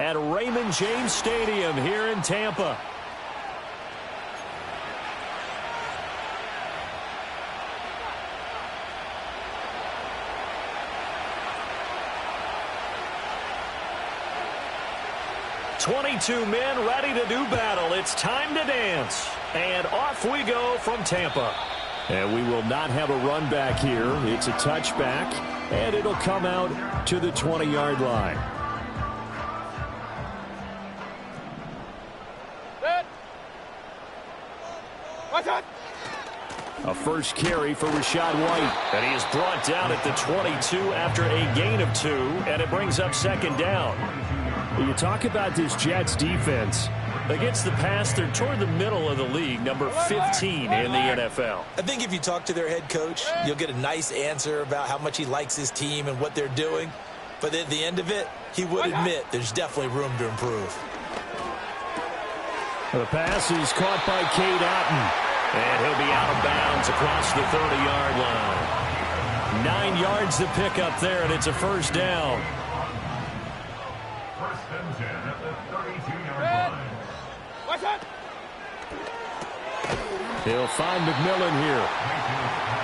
at Raymond James Stadium here in Tampa. "22 men ready to do battle. It's time to dance." And off we go from Tampa. And we will not have a run back here. It's a touchback, and it'll come out to the 20-yard line. A first carry for Rachaad White. And he is brought down at the 22 after a gain of 2, and it brings up second down. You talk about this Jets defense. Against the pass, they're toward the middle of the league, number 15 in the NFL. I think if you talk to their head coach, you'll get a nice answer about how much he likes his team and what they're doing. But at the end of it, he would admit there's definitely room to improve. The pass is caught by Cade Otton. And he'll be out of bounds across the 30-yard line. 9 yards to pick up there, and it's a first down. First and 10 at the 32-yard line. He'll find McMillan here.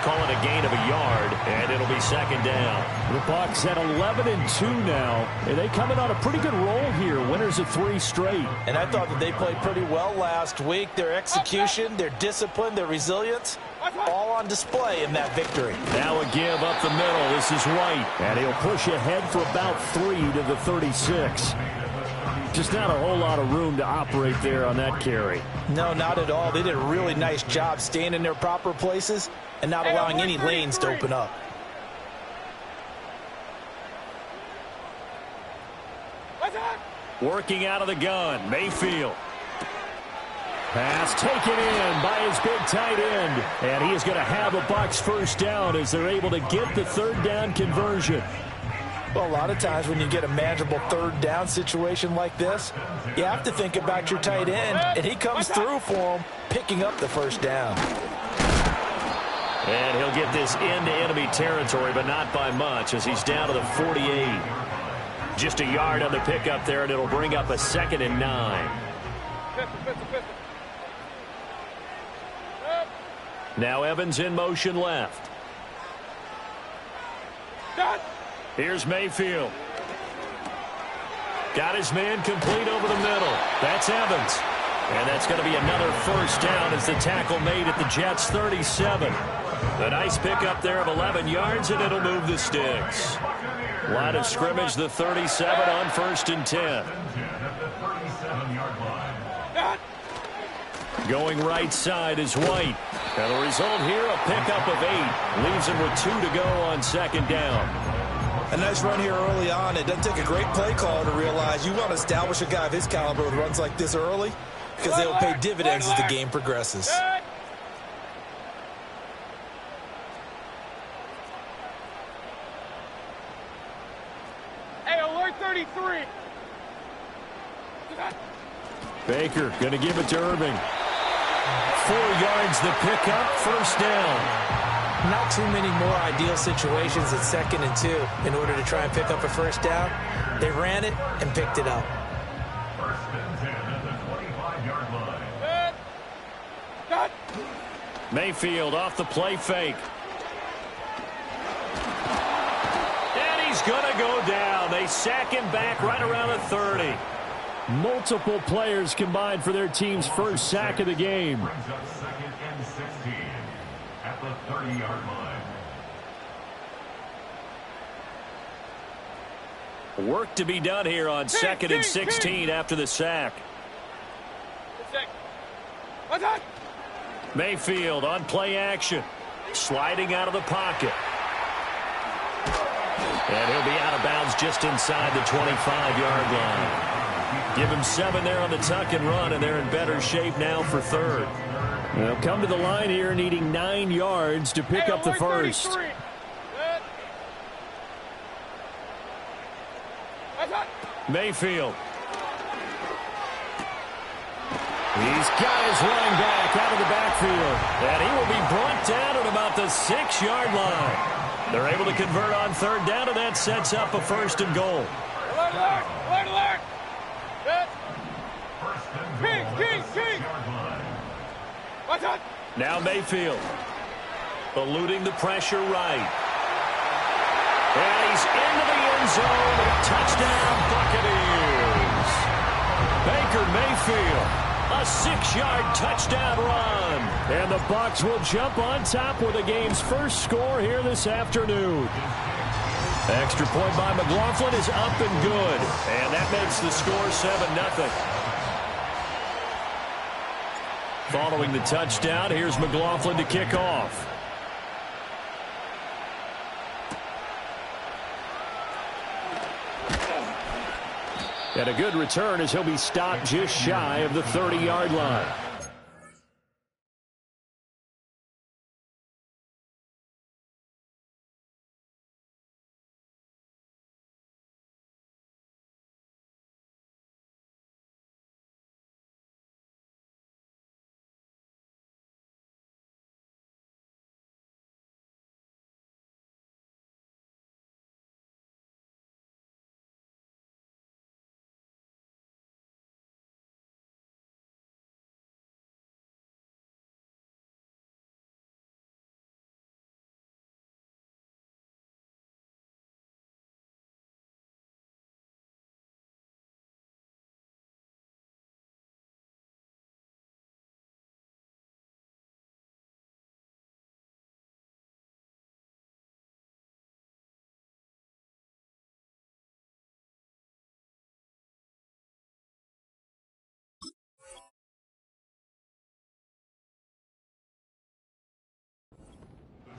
Call it a gain of a yard, and it'll be second down. The Bucs at 11-2 now, and they come in on a pretty good roll here. Winners of 3 straight. And I thought that they played pretty well last week. Their execution, their discipline, their resilience, all on display in that victory. Now a give up the middle. This is White, and he'll push ahead for about 3 to the 36. Just not a whole lot of room to operate there on that carry. No, not at all. They did a really nice job staying in their proper places and not allowing any lanes to open up. Working out of the gun, Mayfield. Pass taken in by his big tight end. And he is going to have a Bucs first down as they're able to get the third down conversion. Well, a lot of times when you get a manageable third down situation like this, you have to think about your tight end, and he comes through for him, picking up the first down. And he'll get this into enemy territory, but not by much, as he's down to the 48. Just a yard on the pickup there, and it'll bring up a 2nd and 9. Now Evans in motion left. Here's Mayfield. Got his man complete over the middle. That's Evans. And that's going to be another first down as the tackle made at the Jets' 37. A nice pickup there of 11 yards, and it'll move the sticks. Line of scrimmage, the 37 on 1st and 10. Going right side is White. And the result here, a pickup of 8. Leaves him with 2 to go on 2nd down. A nice run here early on. It doesn't take a great play call to realize you want to establish a guy of his caliber with runs like this early, because they will pay dividends as the game progresses. Hey, alert 33. Baker going to give it to Irving. 4 yards the pickup, first down. Not too many more ideal situations at 2nd and 2 in order to try and pick up a first down. They ran it and picked it up. First and 10 at the 25-yard line. Mayfield off the play fake. And he's going to go down. They sack him back right around the 30. Multiple players combined for their team's first sack of the game. Brings up 2nd and 16 at the 30-yard line. Work to be done here on 2nd and 16 after the sack. Mayfield on play action. Sliding out of the pocket. And he'll be out of bounds just inside the 25-yard line. Give him 7 there on the tuck and run, and they're in better shape now for 3rd. They'll come to the line here needing 9 yards to pick up the first. Mayfield. He's got his running back out of the backfield. And he will be brought down at about the 6-yard line. They're able to convert on 3rd down, and that sets up a 1st and goal. Alert, alert, alert, alert. Now Mayfield. Eluding the pressure right. And he's into the end zone. Touchdown, Buccaneers. Baker Mayfield, a 6-yard touchdown run. And the Bucs will jump on top with the game's first score here this afternoon. Extra point by McLaughlin is up and good. And that makes the score 7-0. Following the touchdown, here's McLaughlin to kick off. And a good return as he'll be stopped just shy of the 30-yard line.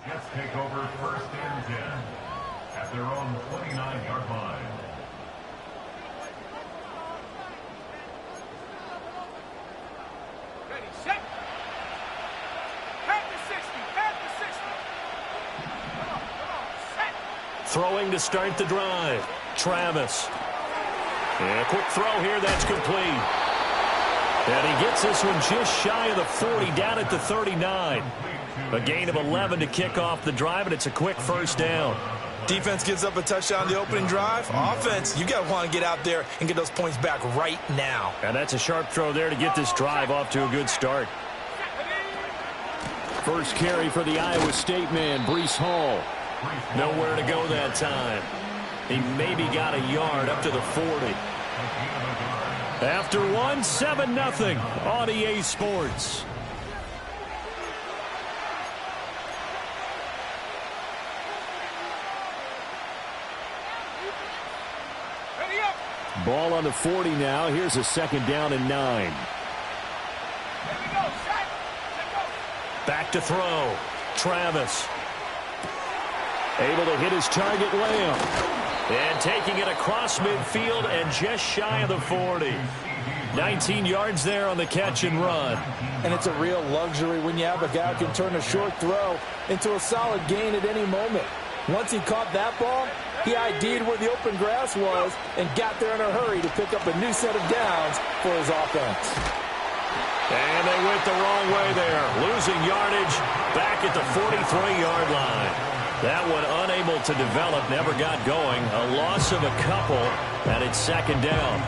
Jets take over first and 10 at their own 29-yard line. Ready, set. Pass the 60. Pass the 60. Come on, set. Throwing to start the drive. Travis. And a quick throw here, that's complete. And he gets this one just shy of the 40, down at the 39. A gain of 11 to kick off the drive, and it's a quick first down. Defense gives up a touchdown the opening drive. Offense, you got to want to get out there and get those points back right now. And that's a sharp throw there to get this drive off to a good start. First carry for the Iowa State man, Breece Hall. Nowhere to go that time. He maybe got a yard up to the 40. After one, 7-0 on EA Sports. Ball on the 40 now. Here's a second down and 9. Back to throw. Travis. Able to hit his target layup. And taking it across midfield and just shy of the 40. 19 yards there on the catch and run. And it's a real luxury when you have a guy who can turn a short throw into a solid gain at any moment. Once he caught that ball, he ID'd where the open grass was and got there in a hurry to pick up a new set of downs for his offense. And they went the wrong way there. Losing yardage back at the 43-yard line. That one unable to develop, never got going. A loss of a couple, and it's second down.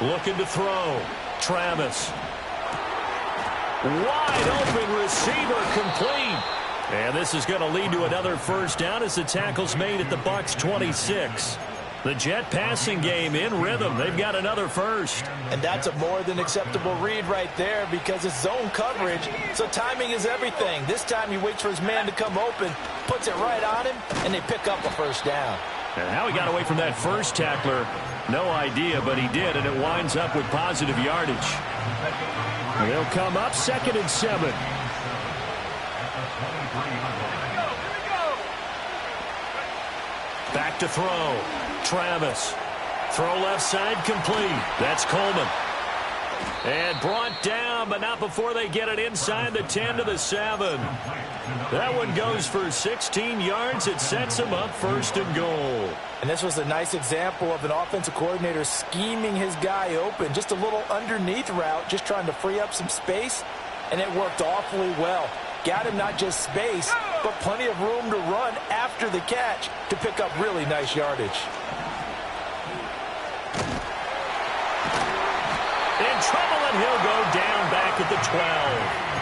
Looking to throw. Travis. Wide open receiver, complete. And this is going to lead to another first down as the tackle's made at the Bucs 26. The Jet passing game in rhythm. They've got another first. And that's a more than acceptable read right there because it's zone coverage, so timing is everything. This time he waits for his man to come open, puts it right on him, and they pick up a first down. And how he got away from that first tackler, no idea, but he did, and it winds up with positive yardage. And they'll come up second and 7. Back to throw. Travis. Throw left side complete. That's Coleman. And brought down, but not before they get it inside the 10 to the 7. That one goes for 16 yards. It sets him up first and goal. And this was a nice example of an offensive coordinator scheming his guy open. Just a little underneath route, just trying to free up some space, and it worked awfully well. got him not just space, but plenty of room to run after the catch to pick up really nice yardage. In trouble, and he'll go down back at the 12.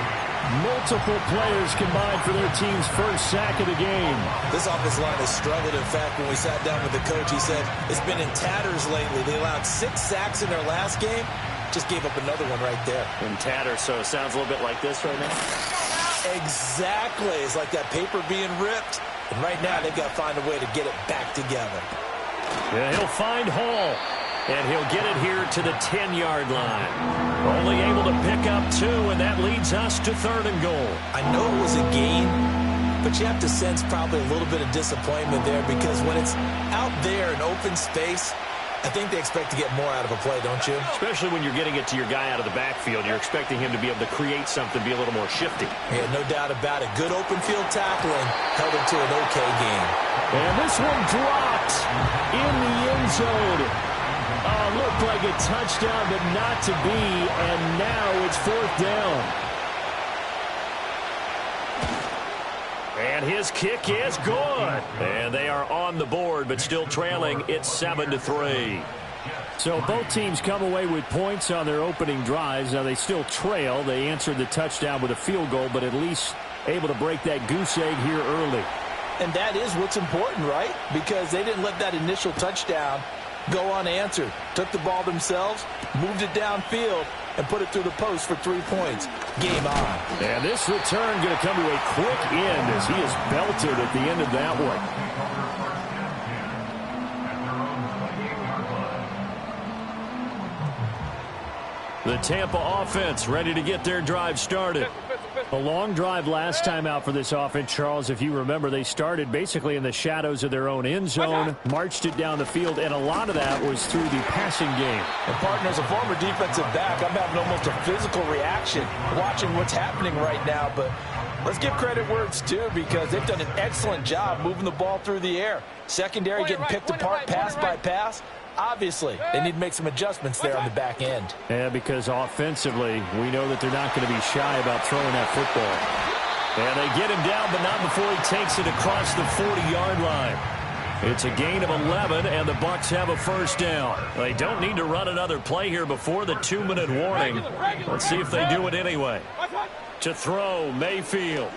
Multiple players combined for their team's first sack of the game. This offensive line has struggled. In fact, when we sat down with the coach, he said it's been in tatters lately. They allowed 6 sacks in their last game. Just gave up another one right there. In tatters, so it sounds a little bit like this right now. Exactly. It's like that paper being ripped. And right now, they've got to find a way to get it back together. Yeah, he'll find Hall. And he'll get it here to the 10-yard line. Only able to pick up 2, and that leads us to 3rd and goal. I know it was a gain, but you have to sense probably a little bit of disappointment there because when it's out there in open space, I think they expect to get more out of a play, don't you? Especially when you're getting it to your guy out of the backfield. You're expecting him to be able to create something, be a little more shifty. Yeah, no doubt about it. Good open field tackling held him to an okay game. And this one dropped in the end zone. Looked like a touchdown, but not to be, and now it's 4th down. And his kick is good. And they are on the board, but still trailing. It's 7-3. So both teams come away with points on their opening drives. Now they still trail. They answered the touchdown with a field goal, but at least able to break that goose egg here early. And that is what's important, right? Because they didn't let that initial touchdown go unanswered. Took the ball themselves, moved it downfield, and put it through the post for 3 points. Game on. And this return going to come to a quick end as he is belted at the end of that one. The Tampa offense ready to get their drive started. A long drive last time out for this offense, Charles. If you remember, they started basically in the shadows of their own end zone, marched it down the field, and a lot of that was through the passing game. And partner, as a former defensive back, I'm having almost a physical reaction watching what's happening right now. But let's give credit where it's due because they've done an excellent job moving the ball through the air. Secondary getting picked apart pass by pass. Obviously, they need to make some adjustments there on the back end. Yeah, because offensively, we know that they're not going to be shy about throwing that football. And they get him down, but not before he takes it across the 40-yard line. It's a gain of 11, and the Bucs have a first down. They don't need to run another play here before the 2-minute warning. Let's see if they do it anyway. To throw, Mayfield.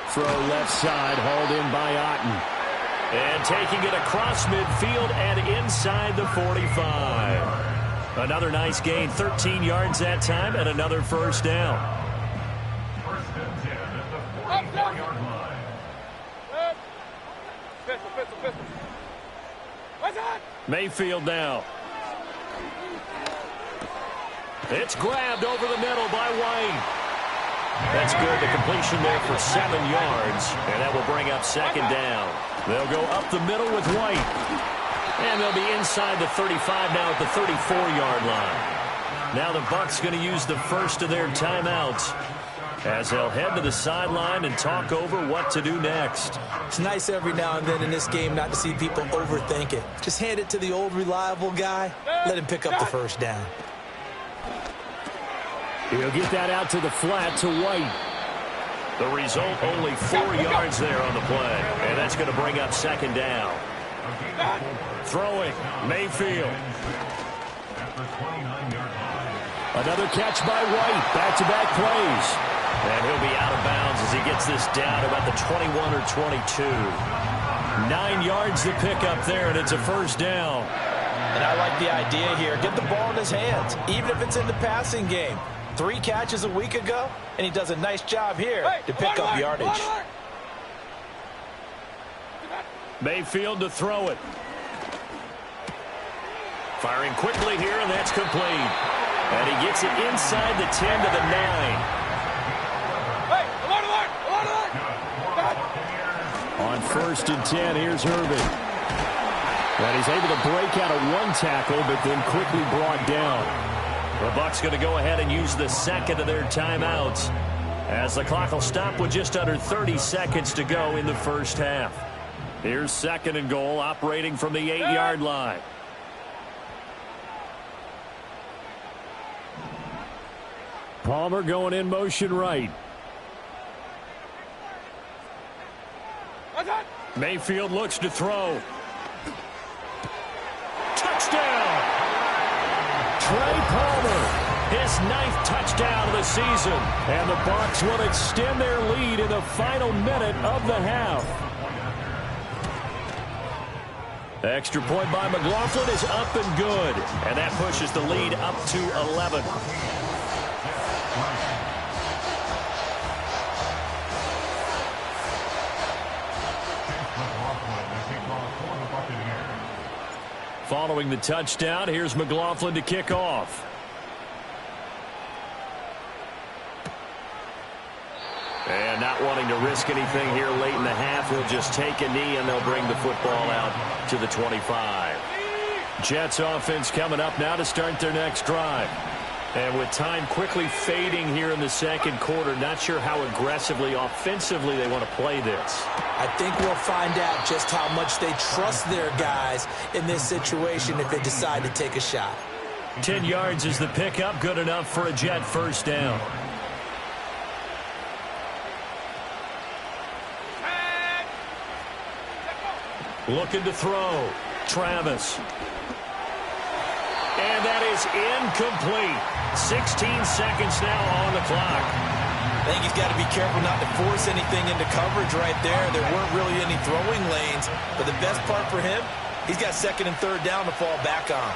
Throw left side, hauled in by Otten. And taking it across midfield and inside the 45. Another nice gain, 13 yards that time, and another first down. First and 10 at the 44-yard line. Mayfield now. It's grabbed over the middle by White. That's good. The completion there for 7 yards, and that will bring up 2nd down. They'll go up the middle with White. And they'll be inside the 35 now at the 34-yard line. Now the Bucs going to use the first of their timeouts as they'll head to the sideline and talk over what to do next. It's nice every now and then in this game not to see people overthink it. Just hand it to the old reliable guy. Let him pick up the first down. He'll get that out to the flat to White. The result, only 4 yards there on the play. And that's going to bring up 2nd down. Throwing, Mayfield. Another catch by White. Back-to-back plays. And he'll be out of bounds as he gets this down about the 21 or 22. 9 yards to pick up there, and it's a first down. And I like the idea here. Get the ball in his hands, even if it's in the passing game. 3 catches a week ago, and he does a nice job here to pick up yardage. Mayfield to throw it. Firing quickly here, and that's complete. And he gets it inside the 10 to the 9. On 1st and 10, here's Irvin. And he's able to break out of 1 tackle, but then quickly brought down. The Bucs going to go ahead and use the 2nd of their timeouts as the clock will stop with just under 30 seconds to go in the first half. Here's 2nd and goal, operating from the 8-yard line. Palmer going in motion right. Mayfield looks to throw. Touchdown! Trey Palmer. His 9th touchdown of the season. And the Bucs will extend their lead in the final minute of the half. Extra point by McLaughlin is up and good. And that pushes the lead up to 11. Following the touchdown, here's McLaughlin to kick off. And not wanting to risk anything here late in the half, he'll just take a knee and they'll bring the football out to the 25. Jets offense coming up now to start their next drive. And with time quickly fading here in the second quarter, not sure how aggressively, offensively they want to play this. I think we'll find out just how much they trust their guys in this situation if they decide to take a shot. 10 yards is the pickup, good enough for a Jet first down. Looking to throw. Travis. And that is incomplete. 16 seconds now on the clock. I think he's got to be careful not to force anything into coverage right there. There weren't really any throwing lanes. But the best part for him, he's got 2nd and 3rd down to fall back on.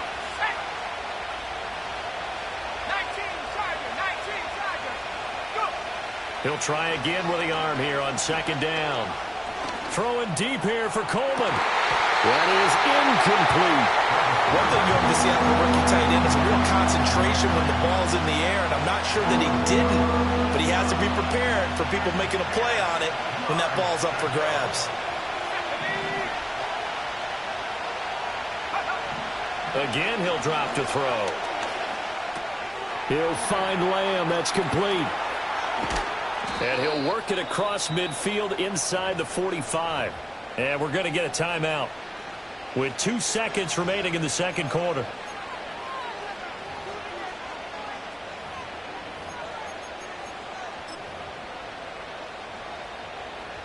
19 Charger. Go. He'll try again with the arm here on 2nd down. Throwing deep here for Coleman. That is incomplete. One thing you have to see out of the rookie tight end is a real concentration when the ball's in the air, and I'm not sure that he didn't, but he has to be prepared for people making a play on it when that ball's up for grabs. Again, he'll drop to throw. He'll find Lamb. That's complete. And he'll work it across midfield inside the 45. And we're going to get a timeout with 2 seconds remaining in the second quarter.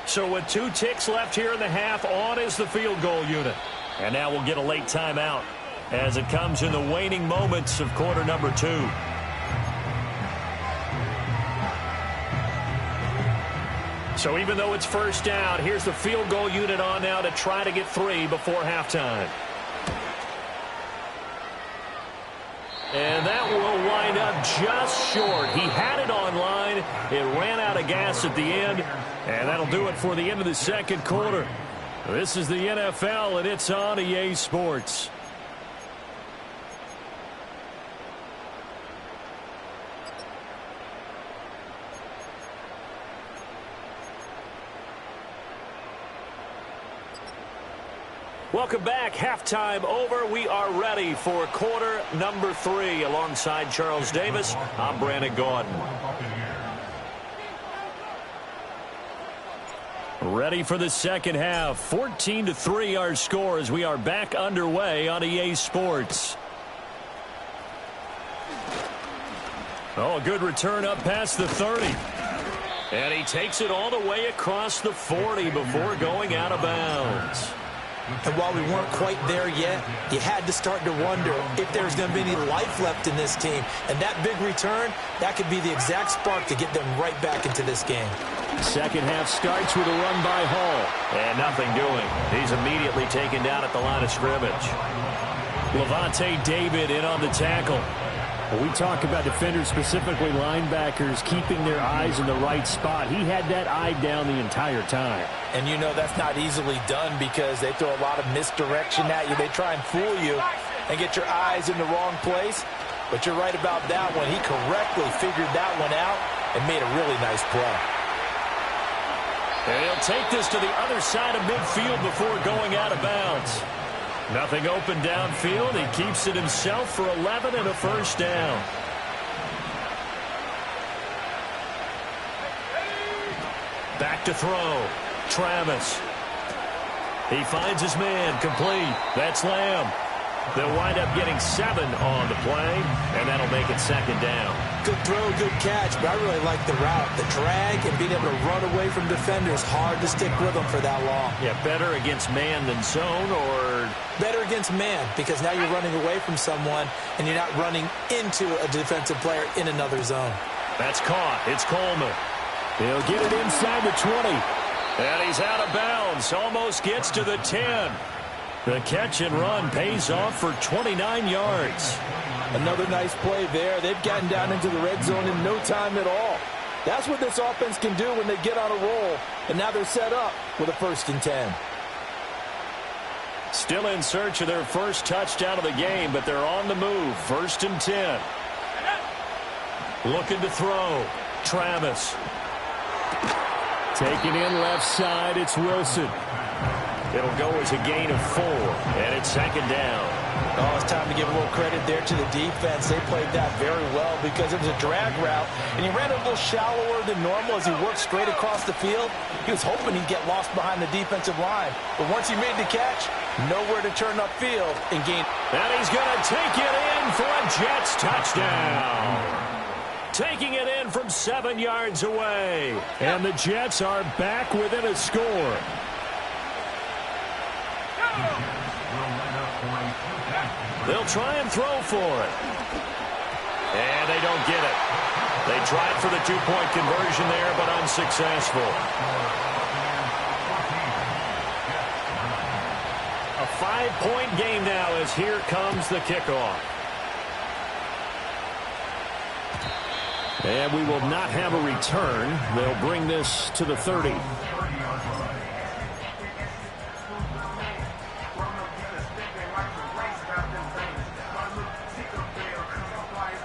So with 2 ticks left here in the half, on is the field goal unit. And now we'll get a late timeout as it comes in the waning moments of quarter number 2. So even though it's first down, here's the field goal unit on now to try to get 3 before halftime. And that will wind up just short. He had it on line. It ran out of gas at the end. And that'll do it for the end of the second quarter. This is the NFL, and it's on EA Sports. Welcome back. Halftime over. We are ready for quarter number 3. Alongside Charles Davis, I'm Brandon Gordon. Ready for the second half. 14-3 our score as we are back underway on EA Sports. Oh, a good return up past the 30. And he takes it all the way across the 40 before going out of bounds. And while we weren't quite there yet, you had to start to wonder if there's going to be any life left in this team. And that big return, that could be the exact spark to get them right back into this game. Second half starts with a run by Hall. And nothing doing. He's immediately taken down at the line of scrimmage. Levante David in on the tackle. Well, we talk about defenders, specifically linebackers, keeping their eyes in the right spot. He had that eye down the entire time. And you know that's not easily done because they throw a lot of misdirection at you. They try and fool you and get your eyes in the wrong place. But you're right about that one. He correctly figured that one out and made a really nice play. And he'll take this to the other side of midfield before going out of bounds. Nothing open downfield. He keeps it himself for 11 and a first down. Back to throw. Travis. He finds his man. Complete. That's Lamb. They'll wind up getting 7 on the play, and that'll make it second down. Good throw, good catch, but I really like the route. The drag and being able to run away from defenders, hard to stick with them for that long. Yeah, better against man than zone, or? Better against man, because now you're running away from someone, and you're not running into a defensive player in another zone. That's caught. It's Coleman. He'll get it inside the 20. And he's out of bounds. Almost gets to the 10. The catch and run pays off for 29 yards. Another nice play there. They've gotten down into the red zone in no time at all. That's what this offense can do when they get on a roll. And now they're set up with a 1st and 10. Still in search of their first touchdown of the game, but they're on the move. 1st and 10. Looking to throw. Travis. Taking in left side, it's Wilson. It'll go as a gain of 4, and it's second down. Oh, it's time to give a little credit there to the defense. They played that very well because it was a drag route, and he ran a little shallower than normal as he worked straight across the field. He was hoping he'd get lost behind the defensive line, but once he made the catch, nowhere to turn upfield and gain. And he's going to take it in for a Jets touchdown. Taking it in from 7 yards away. And the Jets are back within a score. They'll try and throw for it. And they don't get it. They tried for the 2-point conversion there, but unsuccessful. A 5-point game now as here comes the kickoff. And we will not have a return. They'll bring this to the 30.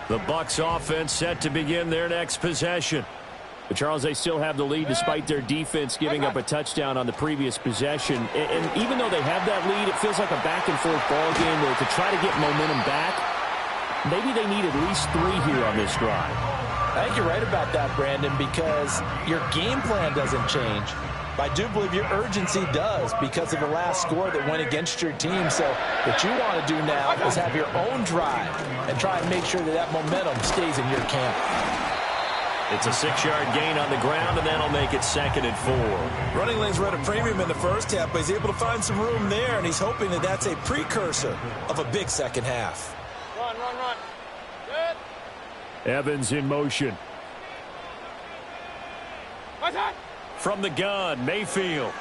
The Bucs offense set to begin their next possession. But Charles, they still have the lead despite their defense giving up a touchdown on the previous possession. And even though they have that lead, it feels like a back-and-forth ball game where to try to get momentum back, maybe they need at least 3 here on this drive. I think you're right about that, Brandon, because your game plan doesn't change. But I do believe your urgency does because of the last score that went against your team. So what you want to do now is have your own drive and try and make sure that that momentum stays in your camp. It's a 6-yard gain on the ground, and that'll make it 2nd and 4. Running lanes were at a premium in the first half, but he's able to find some room there, and he's hoping that that's a precursor of a big second half. Run. Good. Evans in motion. From the gun, Mayfield.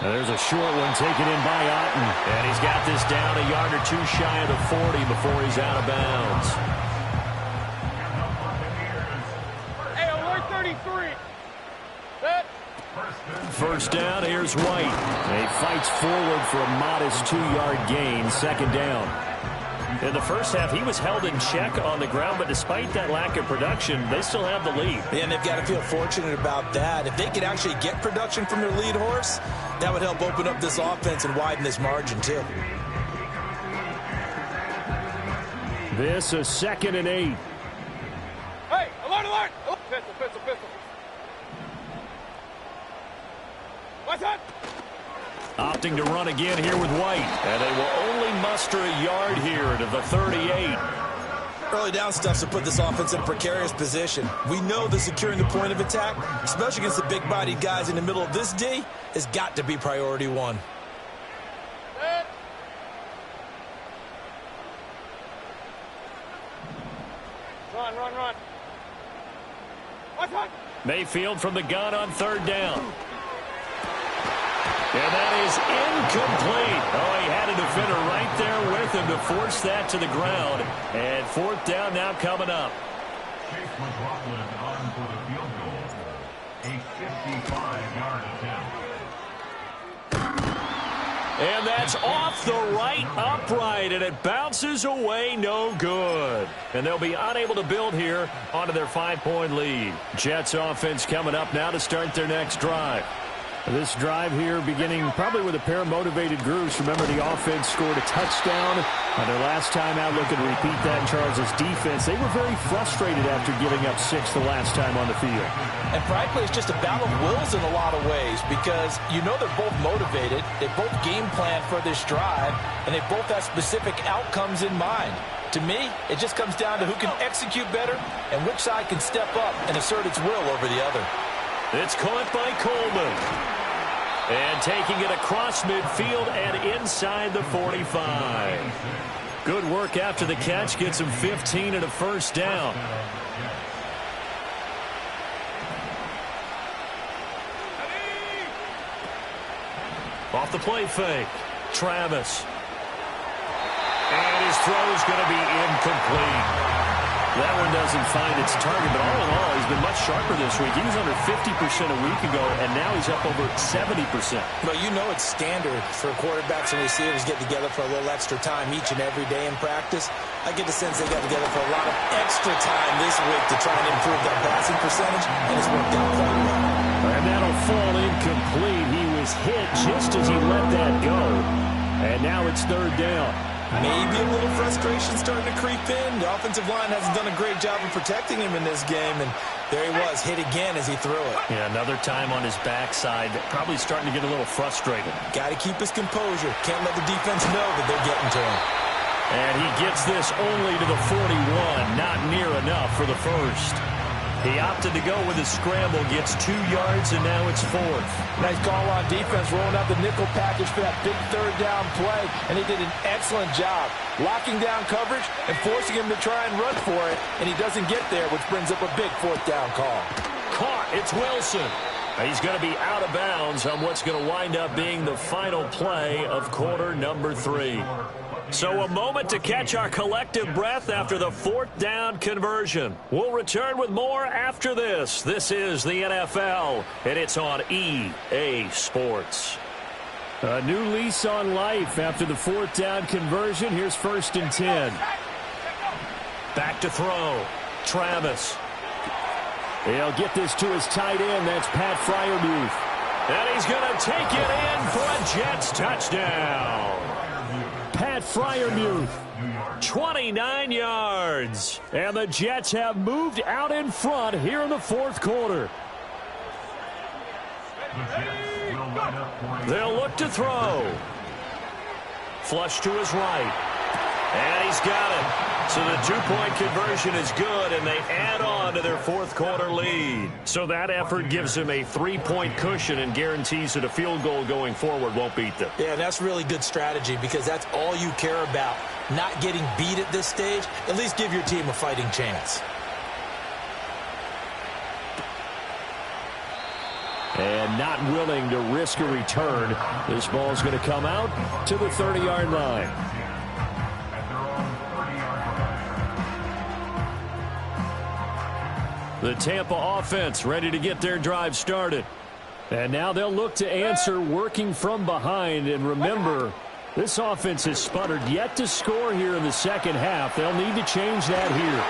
Now there's a short one taken in by Otten. And he's got this down a yard or 2 shy of the 40 before he's out of bounds. Hey, alert 33. Good. First down, here's White. He fights forward for a modest 2-yard gain, 2nd down. In the first half, he was held in check on the ground, but despite that lack of production, they still have the lead. And they've got to feel fortunate about that. If they could actually get production from their lead horse, that would help open up this offense and widen this margin, too. This a 2nd and 8. Hey, alert. Oh, pistol. What's that? Opting to run again here with White. And they will only muster a yard here to the 38. Early down stuff to put this offense in a precarious position. We know that securing the point of attack, especially against the big-bodied guys in the middle of this D, has got to be priority 1. Run. What's that? Mayfield from the gun on 3rd down. And that is incomplete. Oh, he had a defender right there with him to force that to the ground. And 4th down now coming up. Chase McLaughlin on for the field goal. A 55-yard attempt. And that's off the right upright, and it bounces away, no good. And they'll be unable to build here onto their 5-point lead. Jets offense coming up now to start their next drive. This drive here beginning probably with a pair of motivated groups. Remember, the offense scored a touchdown on their last time out. Looking to repeat that in Charles' defense. They were very frustrated after giving up 6 the last time on the field. And frankly, it's just a battle of wills in a lot of ways because you know they're both motivated. They both game plan for this drive, and they both have specific outcomes in mind. To me, it just comes down to who can execute better and which side can step up and assert its will over the other. It's caught by Coleman. And taking it across midfield and inside the 45. Good work after the catch. Gets him 15 and a first down. Off the play fake. Travis. And his throw is going to be incomplete. That one doesn't find its target, but all in all, he's been much sharper this week. He was under 50% a week ago, and now he's up over 70%. Well, you know it's standard for quarterbacks and receivers get together for a little extra time each and every day in practice. I get the sense they got together for a lot of extra time this week to try and improve that passing percentage, and it's worked out quite well. And that'll fall incomplete. He was hit just as he let that go, and now it's third down. Maybe a little frustration starting to creep in. The offensive line hasn't done a great job of protecting him in this game, and there he was, hit again as he threw it. Yeah, another time on his backside, probably starting to get a little frustrated. Got to keep his composure. Can't let the defense know that they're getting to him. And he gets this only to the 41, not near enough for the first. He opted to go with his scramble, gets 2 yards, and now it's fourth. Nice call on defense, rolling out the nickel package for that big third down play, and he did an excellent job locking down coverage and forcing him to try and run for it, and he doesn't get there, which brings up a big fourth down call. Caught, it's Wilson. He's going to be out of bounds on what's going to wind up being the final play of quarter number 3. So a moment to catch our collective breath after the fourth down conversion. We'll return with more after this. This is the NFL, and it's on EA Sports. A new lease on life after the fourth down conversion. Here's 1st and 10. Back to throw. Travis. He'll get this to his tight end. That's Pat Freiermuth. And he's going to take it in for a Jets touchdown. Pat Freiermuth. 29 yards. And the Jets have moved out in front here in the fourth quarter. They'll look to throw. Flush to his right. And he's got it. So the 2-point conversion is good, and they add on to their fourth quarter lead. So that effort gives them a 3-point cushion and guarantees that a field goal going forward won't beat them. Yeah, that's really good strategy because that's all you care about. Not getting beat at this stage. At least give your team a fighting chance. And not willing to risk a return. This ball's going to come out to the 30-yard line. The Tampa offense ready to get their drive started. And now they'll look to answer working from behind. And remember, this offense has sputtered yet to score here in the second half. They'll need to change that here.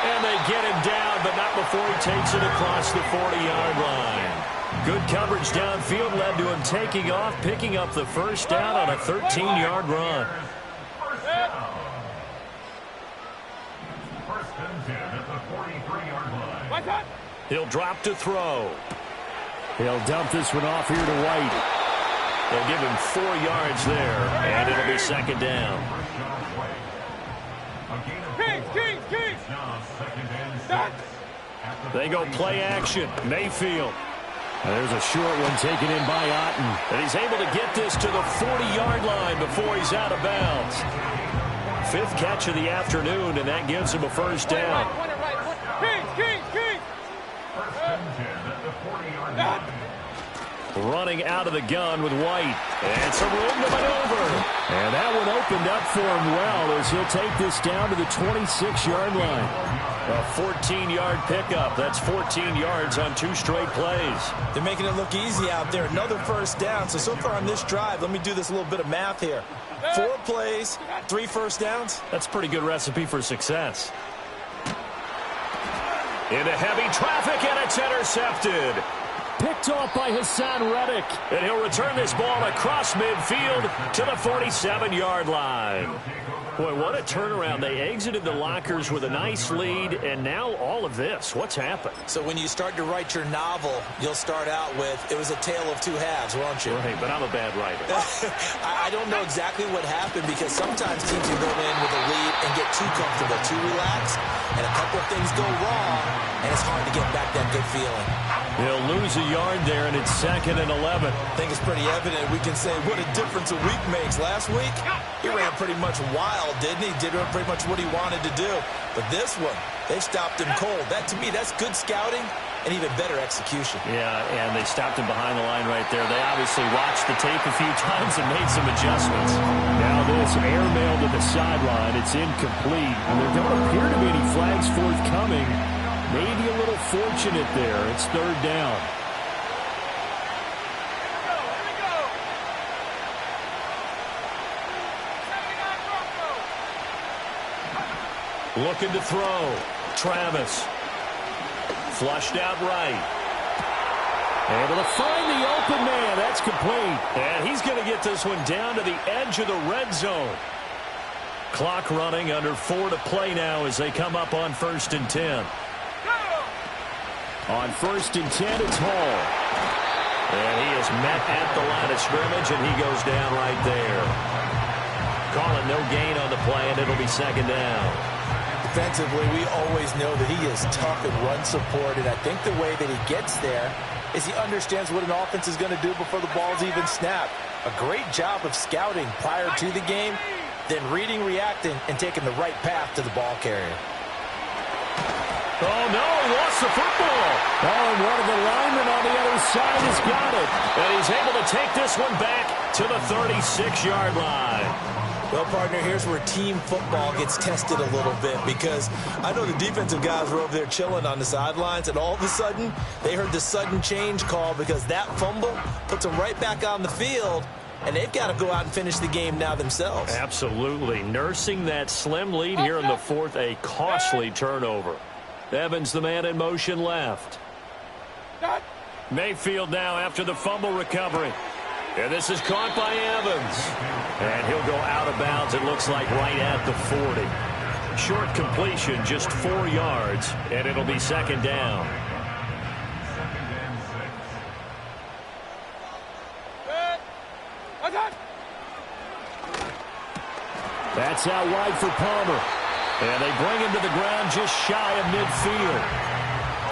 And they get him down, but not before he takes it across the 40-yard line. Good coverage downfield led to him taking off, picking up the first down on a 13-yard run. He'll drop to throw. He'll dump this one off here to White. They'll give him 4 yards there, and it'll be second down. They go play action. Mayfield. There's a short one taken in by Otten. And he's able to get this to the 40-yard line before he's out of bounds. 5th catch of the afternoon, and that gives him a first down. Running out of the gun with White. And some room to maneuver. And that one opened up for him well as he'll take this down to the 26-yard line. A 14-yard pickup. That's 14 yards on 2 straight plays. They're making it look easy out there. Another first down. So far on this drive, let me do this a little bit of math here. 4 plays, 3 first downs. That's a pretty good recipe for success. Into heavy traffic, and it's intercepted. picked off by Hassan Reddick. And he'll return this ball across midfield to the 47-yard line. Boy, what a turnaround. They exited the lockers with a nice lead, and now all of this. What's happened? So when you start to write your novel, you'll start out with, it was a tale of two halves, won't you? Right, but I'm a bad writer. I don't know exactly what happened, because sometimes teams can go in with a lead and get too comfortable, too relaxed, and a couple of things go wrong, and it's hard to get back that good feeling. He'll lose a yard there, and it's 2nd and 11. I think it's pretty evident. We can say what a difference a week makes. Last week, he ran pretty much wild, didn't he? Did pretty much what he wanted to do. But this one, they stopped him cold. That, to me, that's good scouting and even better execution. Yeah, and they stopped him behind the line right there. They obviously watched the tape a few times and made some adjustments. Now this airmail to the sideline. It's incomplete. And there don't appear to be any flags forthcoming. Maybe a little fortunate there. It's 3rd down. Looking to throw. Travis. Flushed out right. Able to find the open man. That's complete. And he's going to get this one down to the edge of the red zone. Clock running, under 4 to play now as they come up on 1st and 10. On 1st and 10, it's Hall. And he is met at the line of scrimmage, and he goes down right there. Calling no gain on the play, and it'll be 2nd down. Defensively, we always know that he is tough in run support, and I think the way that he gets there is he understands what an offense is going to do before the ball's even snapped. A great job of scouting prior to the game, then reading, reacting, and taking the right path to the ball carrier. Oh, no, he lost the football. Oh, and one of the linemen on the other side has got it. And he's able to take this one back to the 36-yard line. Well, partner, here's where team football gets tested a little bit, because I know the defensive guys were over there chilling on the sidelines, and all of a sudden, they heard the sudden change call because that fumble puts them right back on the field, and they've got to go out and finish the game now themselves. Absolutely. Nursing that slim lead here in the 4th, a costly turnover. Evans, the man in motion left. Mayfield now after the fumble recovery. And this is caught by Evans. And he'll go out of bounds, it looks like, right at the 40. Short completion, just 4 yards, and it'll be 2nd down. That's out wide for Palmer. And they bring him to the ground just shy of midfield.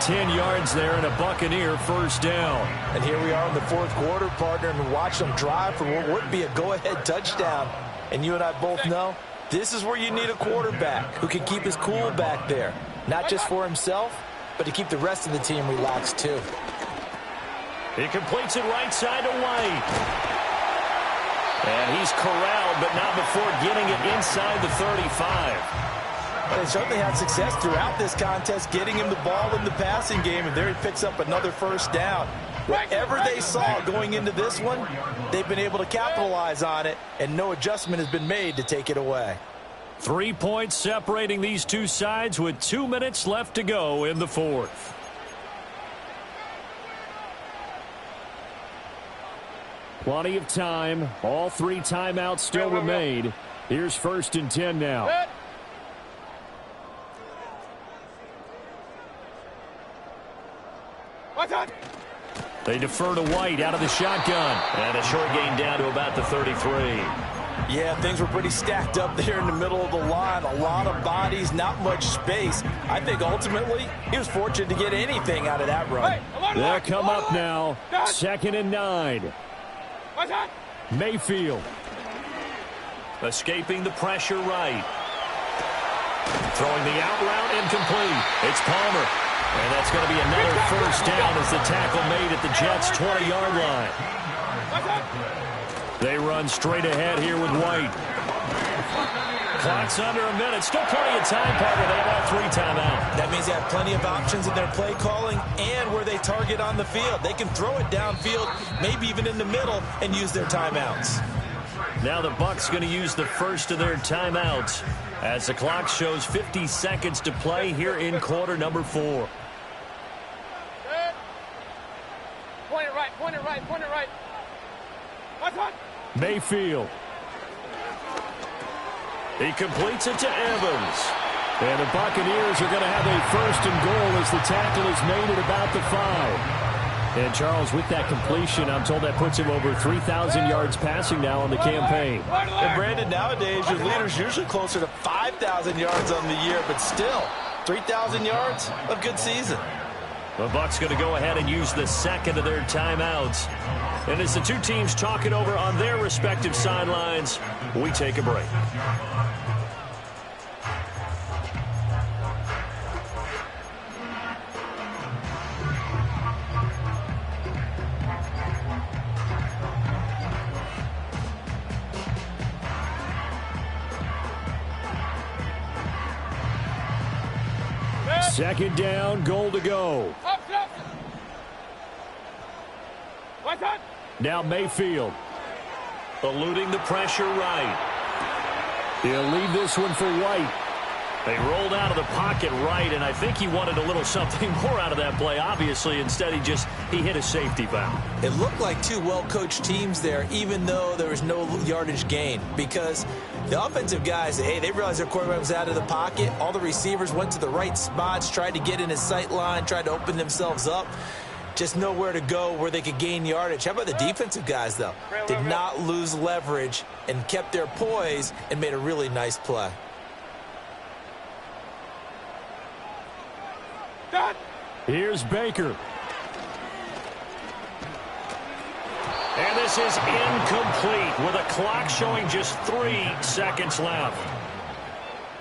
10 yards there and a Buccaneer 1st down. And here we are in the 4th quarter, partner, and watch them drive for what would be a go-ahead touchdown. And you and I both know this is where you need a quarterback who can keep his cool back there. Not just for himself, but to keep the rest of the team relaxed too. He completes it right side to White. And he's corralled, but not before getting it inside the 35. They certainly had success throughout this contest, getting him the ball in the passing game, and there he picks up another 1st down. Whatever they saw going into this one, they've been able to capitalize on it, and no adjustment has been made to take it away. 3 points separating these two sides with 2 minutes left to go in the 4th. Plenty of time. All 3 timeouts still remain. Here's 1st and 10 now. They defer to White out of the shotgun. And a short gain down to about the 33. Yeah, things were pretty stacked up there in the middle of the line. A lot of bodies, not much space. I think ultimately he was fortunate to get anything out of that run. They'll come up now. 2nd and 9. Mayfield. Escaping the pressure right. Throwing the out route incomplete. It's Palmer. And that's going to be another 1st down as the tackle made at the Jets' 20-yard line. They run straight ahead here with White. Clock's under a minute. Still plenty of time, partner. They have all 3 timeouts. That means they have plenty of options in their play calling and where they target on the field. They can throw it downfield, maybe even in the middle, and use their timeouts. Now the Bucs going to use the first of their timeouts as the clock shows 50 seconds to play here in quarter number 4. Point it right, point it right, point it right. What's on? Mayfield. He completes it to Evans. And the Buccaneers are going to have a 1st and goal as the tackle is made at about the 5. And Charles, with that completion, I'm told that puts him over 3,000 yards passing now on the campaign. And Brandon, nowadays your leader's usually closer to 5,000 yards on the year, but still, 3,000 yards, a good season. The Bucs going to go ahead and use the second of their timeouts. And as the two teams talk it over on their respective sidelines, we take a break. Second down, goal to go. What's on? Now Mayfield. Eluding the pressure right. He'll leave this one for White. They rolled out of the pocket right, and I think he wanted a little something more out of that play, obviously. Instead, he hit a safety foul. It looked like two well-coached teams there, even though there was no yardage gain, because the offensive guys, hey, they realized their quarterback was out of the pocket. All the receivers went to the right spots, tried to get in his sight line, tried to open themselves up. Just nowhere to go where they could gain yardage. How about the defensive guys, though? Did not lose leverage and kept their poise and made a really nice play. Done. Here's Baker. And this is incomplete with a clock showing just 3 seconds left.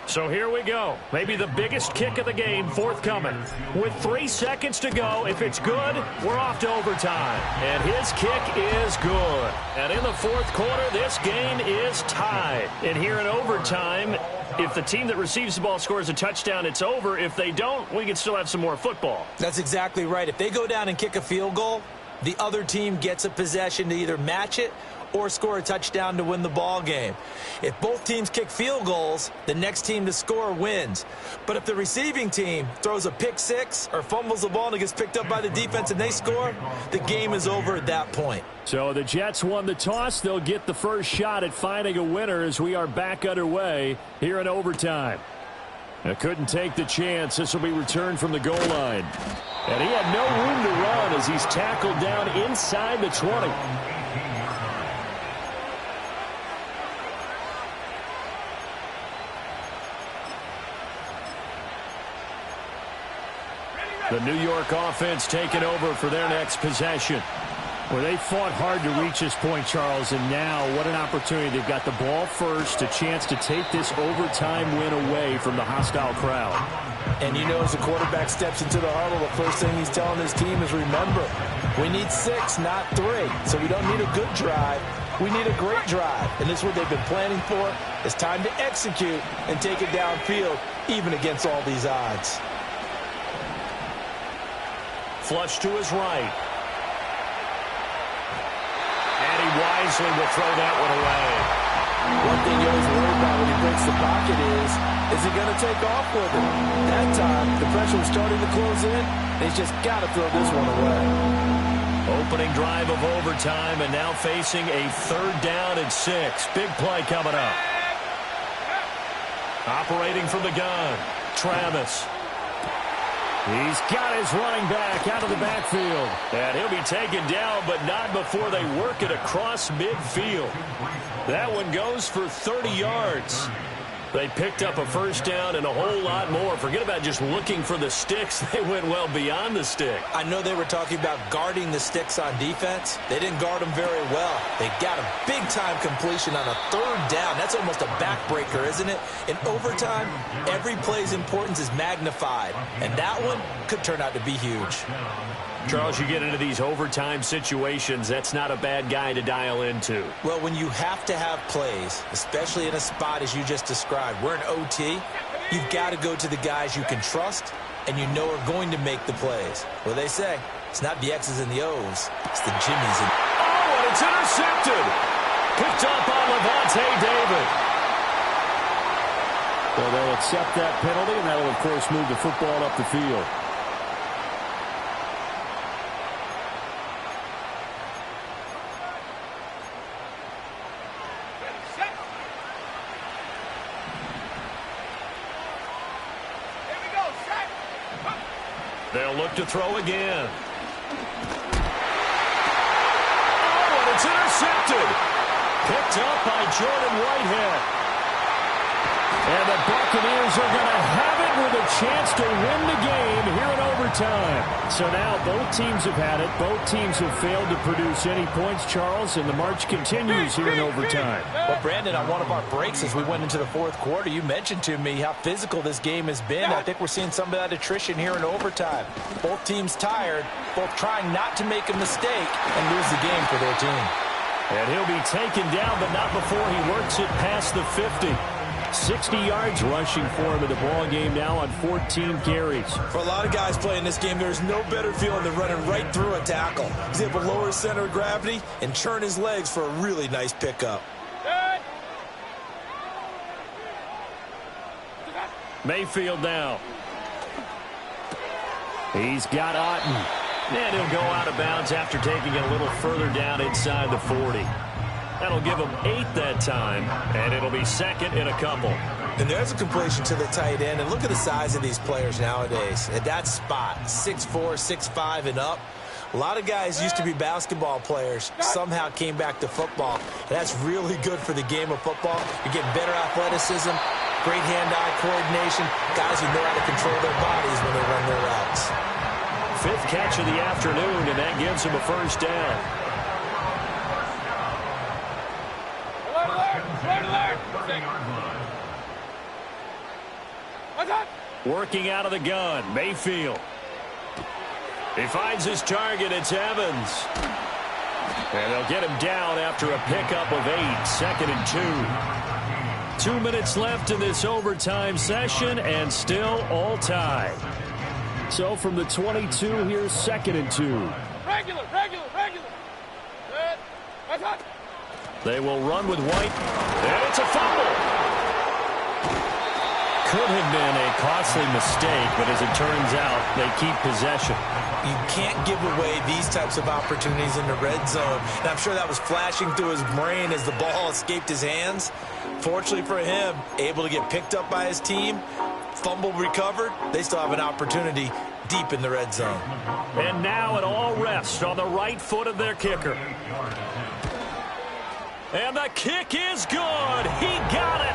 So here we go. Maybe the biggest kick of the game forthcoming. With 3 seconds to go, if it's good, we're off to overtime. And his kick is good. And in the 4th quarter, this game is tied. And here in overtime, if the team that receives the ball scores a touchdown, it's over. If they don't, we can still have some more football. That's exactly right. If they go down and kick a field goal, the other team gets a possession to either match it or score a touchdown to win the ball game. If both teams kick field goals, the next team to score wins. But if the receiving team throws a pick six or fumbles the ball and it gets picked up by the defense and they score, the game is over at that point. So the Jets won the toss. They'll get the first shot at finding a winner as we are back underway here in overtime. Now couldn't take the chance. This will be returned from the goal line. And he had no room to run as he's tackled down inside the 20. The New York offense taking over for their next possession. Well, they fought hard to reach this point, Charles, and now what an opportunity. They've got the ball first, a chance to take this overtime win away from the hostile crowd. And you know, as the quarterback steps into the huddle, the first thing he's telling his team is, remember, we need 6, not 3. So we don't need a good drive. We need a great drive. And this is what they've been planning for. It's time to execute and take it downfield, even against all these odds. Flush to his right. And he wisely will throw that one away. One thing you always worry about when he breaks the pocket is he going to take off with it? That time, the pressure was starting to close in, and he's just got to throw this one away. Opening drive of overtime, and now facing a 3rd down and 6. Big play coming up. Operating from the gun, Travis. He's got his running back out of the backfield. And he'll be taken down, but not before they work it across midfield. That one goes for 30 yards. They picked up a first down and a whole lot more. Forget about just looking for the sticks. They went well beyond the stick. I know they were talking about guarding the sticks on defense. They didn't guard them very well. They got a big-time completion on a 3rd down. That's almost a backbreaker, isn't it? In overtime, every play's importance is magnified. And that one could turn out to be huge. Charles, you get into these overtime situations, that's not a bad guy to dial into. Well, when you have to have plays, especially in a spot as you just described, we're in OT, you've got to go to the guys you can trust and you know are going to make the plays. Well, they say, it's not the X's and the O's, it's the Jimmies. Oh, and it's intercepted. Picked up on Levante David. Well, they'll accept that penalty, and that'll, of course, move the football up the field. They'll look to throw again. Oh, and it's intercepted. Picked up by Jordan Whitehead. And the Buccaneers are going to have it with a chance to win the game here in overtime. So now both teams have had it. Both teams have failed to produce any points, Charles, and the march continues here in overtime. Well, Brandon, on one of our breaks as we went into the fourth quarter, you mentioned to me how physical this game has been. I think we're seeing some of that attrition here in overtime. Both teams tired, both trying not to make a mistake and lose the game for their team. And he'll be taken down, but not before he works it past the 50. 60 yards rushing for him in the ball game now on 14 carries. For a lot of guys playing this game, there's no better feeling than running right through a tackle. He's able to lower his center of gravity and churn his legs for a really nice pickup. Mayfield now. He's got Otten. And he'll go out of bounds after taking it a little further down inside the 40. That'll give him 8 that time, and it'll be second in a couple. And there's a completion to the tight end, and look at the size of these players nowadays. At that spot, 6'4", 6'5", and up. A lot of guys used to be basketball players, somehow came back to football. And that's really good for the game of football. You're getting better athleticism, great hand-eye coordination, guys who know how to control their bodies when they run their routes. 5th catch of the afternoon, and that gives him a first down. Working out of the gun, Mayfield. He finds his target, it's Evans. And they'll get him down after a pickup of 8, 2nd and 2. 2 minutes left in this overtime session, and still all tied. So from the 22, here's 2nd and 2. Regular. Good. That's hot. They will run with White, and it's a fumble. Could have been a costly mistake, but as it turns out, they keep possession. You can't give away these types of opportunities in the red zone. And I'm sure that was flashing through his brain as the ball escaped his hands. Fortunately for him, able to get picked up by his team, fumble recovered. They still have an opportunity deep in the red zone. And now it all rests on the right foot of their kicker. And the kick is good. He got it.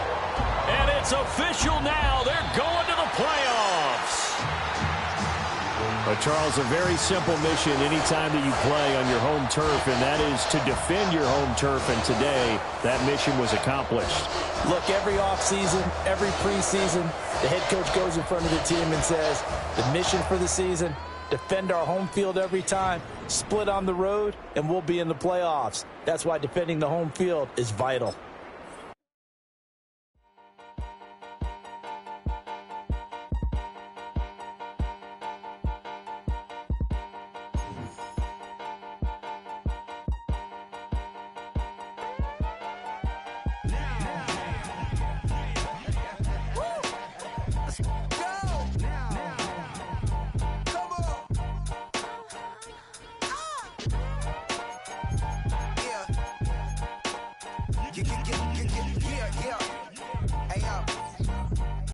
And it's official now. They're going to the playoffs. But, Charles, a very simple mission anytime that you play on your home turf, and that is to defend your home turf. And today, that mission was accomplished. Look, every offseason, every preseason, the head coach goes in front of the team and says, the mission for the season, defend our home field every time, split on the road, and we'll be in the playoffs. That's why defending the home field is vital. Yeah.